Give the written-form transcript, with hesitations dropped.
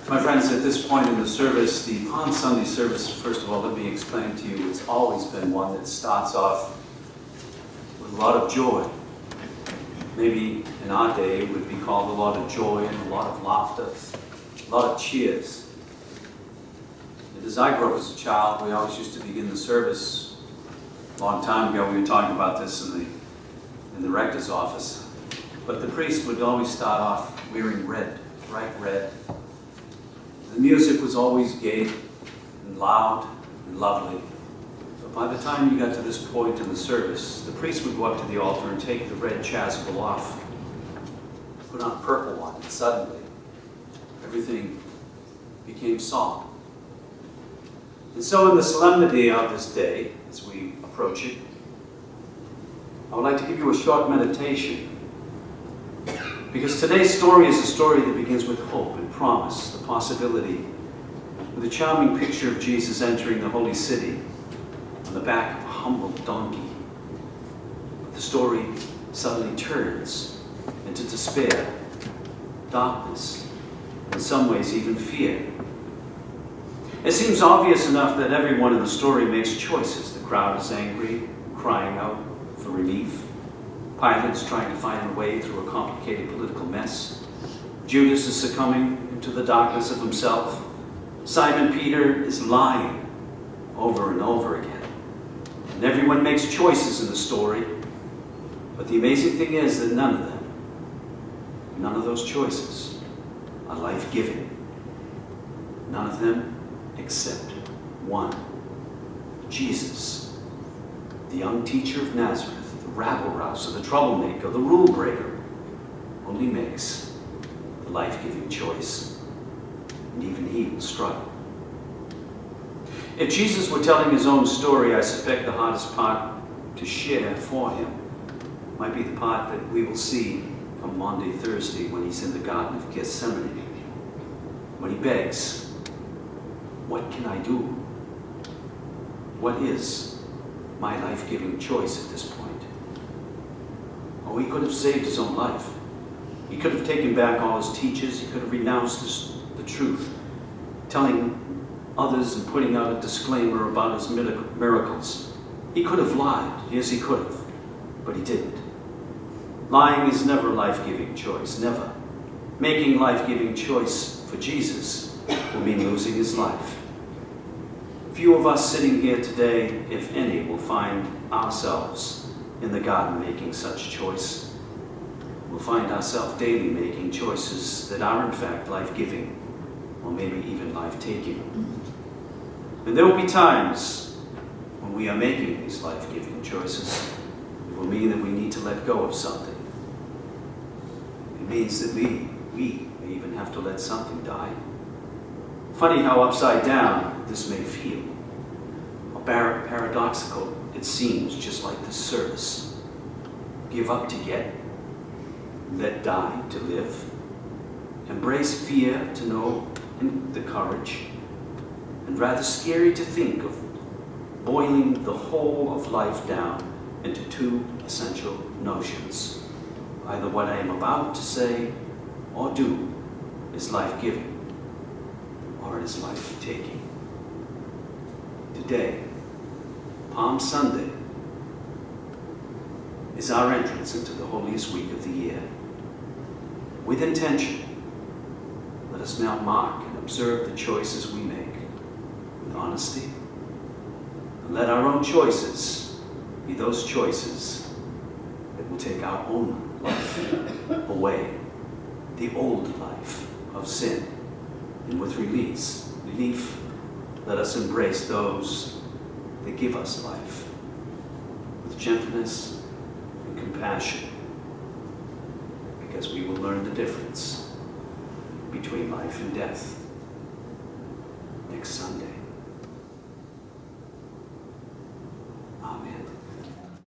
My friends, at this point in the service, the Palm Sunday service, first of all, let me explain to you, it's always been one that starts off with a lot of joy. Maybe in our day it would be called a lot of joy and a lot of laughter, a lot of cheers. And as I grew up as a child, we always used to begin the service. A long time ago, we were talking about this in the rector's office. But the priest would always start off wearing red, bright red. The music was always gay and loud and lovely. But by the time you got to this point in the service, the priest would go up to the altar and take the red chasuble off, put on a purple one, and suddenly everything became solemn. And so in the solemnity of this day, as we approach it, I would like to give you a short meditation. Because today's story is a story that begins with hope and promise, the possibility, with a charming picture of Jesus entering the holy city on the back of a humble donkey. But the story suddenly turns into despair, darkness, in some ways even fear. It seems obvious enough that everyone in the story makes choices. The crowd is angry, crying out for relief. Pilate's trying to find a way through a complicated political mess. Judas is succumbing into the darkness of himself. Simon Peter is lying over and over again. And everyone makes choices in the story. But the amazing thing is that none of those choices are life-giving. None of them except one. Jesus, the young teacher of Nazareth, rabble-rouser, the troublemaker, the rule-breaker, only makes the life-giving choice, and even he will struggle. If Jesus were telling his own story, I suspect the hardest part to share for him might be the part that we will see on Maundy Thursday when he's in the Garden of Gethsemane, when he begs, "What can I do? What is my life-giving choice at this point?" Oh, he could have saved his own life. He could have taken back all his teachers. He could have renounced the truth, telling others and putting out a disclaimer about his miracles. He could have lied. Yes, he could have. But he didn't. Lying is never a life-giving choice, never. Making life-giving choice for Jesus will mean losing his life. Few of us sitting here today, if any, will find ourselves in the garden making such choice. We'll find ourselves daily making choices that are in fact life-giving, or maybe even life-taking. And there will be times when we are making these life-giving choices. It will mean that we need to let go of something. It means that we may even have to let something die. Funny how upside down this may feel. How paradoxical it seems, just like this service. Give up to get, let die to live. Embrace fear to know the courage. And rather scary to think of boiling the whole of life down into two essential notions. Either what I am about to say or do is life-giving, or it is life-taking. Today, Palm Sunday, is our entrance into the holiest week of the year. With intention, let us now mark and observe the choices we make with honesty, and let our own choices be those choices that will take our own life away, the old life of sin, and with relief, let us embrace those that give us life with gentleness and compassion, because we will learn the difference between life and death next Sunday.